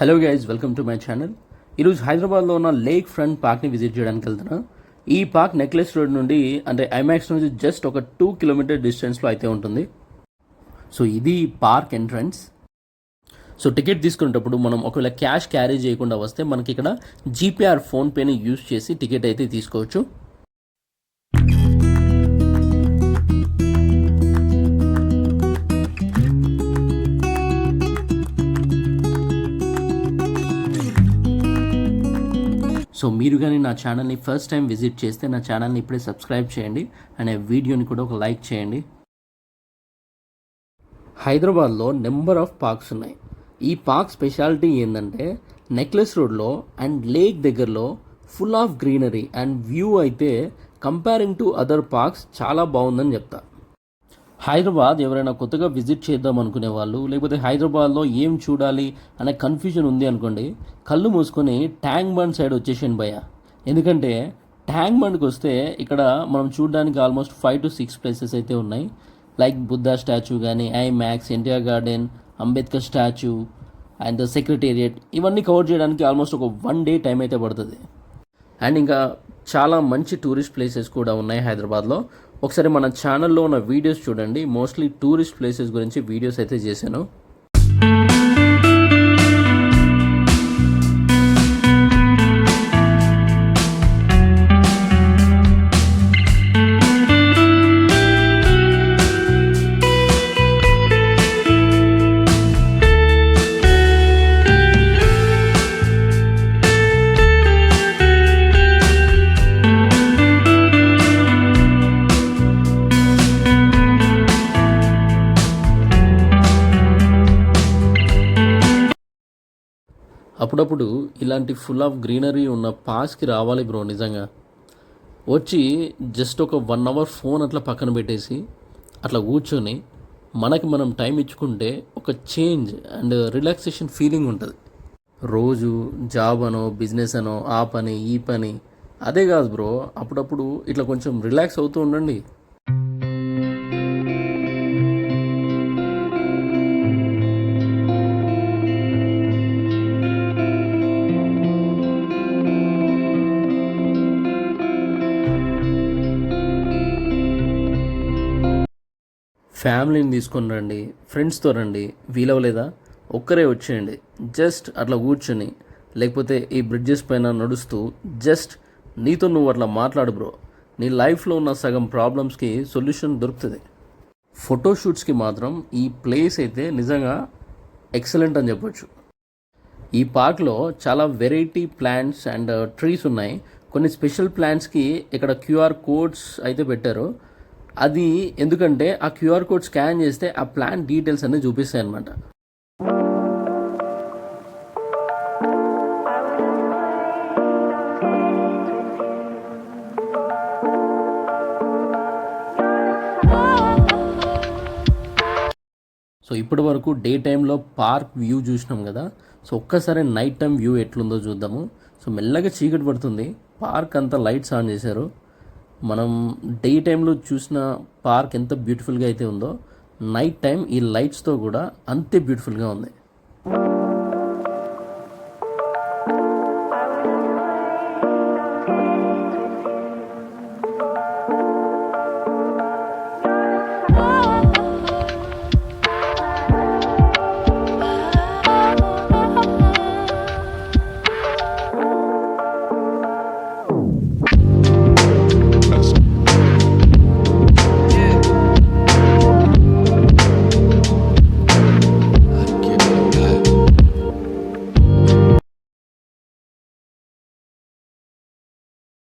Hello guys, welcome to my channel. ఈరోజు హైదరాబాద్లో ఉన్న లేక్ ఫ్రంట్ పార్క్ని విజిట్ చేయడానికి వెళ్తున్నా. ఈ పార్క్ నెక్లెస్ రోడ్ నుండి అంటే ఐమాక్స్ నుంచి జస్ట్ ఒక 2 కిలోమీటర్ డిస్టెన్స్లో అయితే ఉంటుంది. సో ఇది పార్క్ ఎంట్రన్స్. సో టికెట్ తీసుకునేటప్పుడు మనం ఒకవేళ క్యాష్ క్యారీ చేయకుండా వస్తే మనకి ఇక్కడ జీపీఆర్ ఫోన్పేని యూజ్ చేసి టికెట్ అయితే తీసుకోవచ్చు. సో మీరు కానీ నా ఛానల్ని ఫస్ట్ టైం విజిట్ చేస్తే నా ఛానల్ని ఇప్పుడే సబ్స్క్రైబ్ చేయండి అండ్ వీడియోని కూడా ఒక లైక్ చేయండి. హైదరాబాద్లో నెంబర్ ఆఫ్ పార్క్స్ ఉన్నాయి. ఈ పార్క్ స్పెషాలిటీ ఏంటంటే నెక్లెస్ రోడ్లో అండ్ లేక్ దగ్గరలో full of greenery and view అయితే కంపేరింగ్ టు అదర్ పార్క్స్ చాలా బాగుందని చెప్తా. హైదరాబాద్ ఎవరైనా కొత్తగా విజిట్ చేద్దాం అనుకునే వాళ్ళు, లేకపోతే హైదరాబాద్లో ఏం చూడాలి అనే కన్ఫ్యూజన్ ఉంది అనుకోండి, కళ్ళు మూసుకొని ట్యాంక్ బండ్ సైడ్ వచ్చేసేయండి భయ్య. ఎందుకంటే ట్యాంక్ బండ్కి వస్తే ఇక్కడ మనం చూడడానికి ఆల్మోస్ట్ 5 to 6 ప్లేసెస్ అయితే ఉన్నాయి. లైక్ బుద్ధా స్టాచ్యూ కానీ, IMAX, NTR garden, Ambedkar statue and secretariat, ఇవన్నీ కవర్ చేయడానికి ఆల్మోస్ట్ ఒక 1 day టైం అయితే పడుతుంది. అండ్ ఇంకా చాలా మంచి టూరిస్ట్ ప్లేసెస్ కూడా ఉన్నాయి హైదరాబాద్లో. ఒకసారి మన ఛానల్లో ఉన్న వీడియోస్ చూడండి. మోస్ట్లీ టూరిస్ట్ ప్లేసెస్ గురించి వీడియోస్ అయితే చేశాను. అప్పుడప్పుడు ఇలాంటి ఫుల్ ఆఫ్ గ్రీనరీ ఉన్న పార్క్స్కి రావాలి బ్రో. నిజంగా వచ్చి జస్ట్ ఒక 1 hour ఫోన్ అట్లా పక్కన పెట్టేసి అట్లా కూర్చొని మనకి మనం టైం ఇచ్చుకుంటే ఒక చేంజ్ అండ్ రిలాక్సేషన్ ఫీలింగ్ ఉంటుంది. రోజు జాబ్ అనో, బిజినెస్ అనో, ఆ పని ఈ పని అదే కాదు బ్రో. అప్పుడప్పుడు ఇట్లా కొంచెం రిలాక్స్ అవుతూ ఉండండి. ఫ్యామిలీని తీసుకొని రండి, ఫ్రెండ్స్తో రండి, వీలవలేదా ఒక్కరే వచ్చేయండి. జస్ట్ అట్లా కూర్చొని, లేకపోతే ఈ బ్రిడ్జెస్ పైన నడుస్తూ జస్ట్ నీతో నువ్వు అట్లా మాట్లాడు బ్రో. నీ లైఫ్లో ఉన్న సగం ప్రాబ్లమ్స్కి సొల్యూషన్ దొరుకుతుంది. ఫోటోషూట్స్కి మాత్రం ఈ ప్లేస్ అయితే నిజంగా ఎక్సలెంట్ అని చెప్పొచ్చు. ఈ పార్క్లో చాలా వెరైటీ ప్లాంట్స్ అండ్ ట్రీస్ ఉన్నాయి. కొన్ని స్పెషల్ ప్లాంట్స్కి ఇక్కడ QR కోడ్స్ అయితే పెట్టారు. అది ఎందుకంటే ఆ QR కోడ్ స్కాన్ చేస్తే ఆ ప్లాన్ డీటెయిల్స్ అన్నీ చూపిస్తాయి అన్నమాట. సో ఇప్పటి వరకు డే టైంలో పార్క్ వ్యూ చూసినాం కదా. సో ఒక్కసారి నైట్ టైం వ్యూ ఎట్లుందో చూద్దాము. సో మెల్లగా చీకటి పడుతుంది, పార్క్ అంతా లైట్స్ ఆన్ చేశారు. మనం డే టైంలో చూసిన పార్క్ ఎంత బ్యూటిఫుల్గా అయితే ఉందో, నైట్ టైం ఈ లైట్స్తో కూడా అంతే బ్యూటిఫుల్గా ఉంది.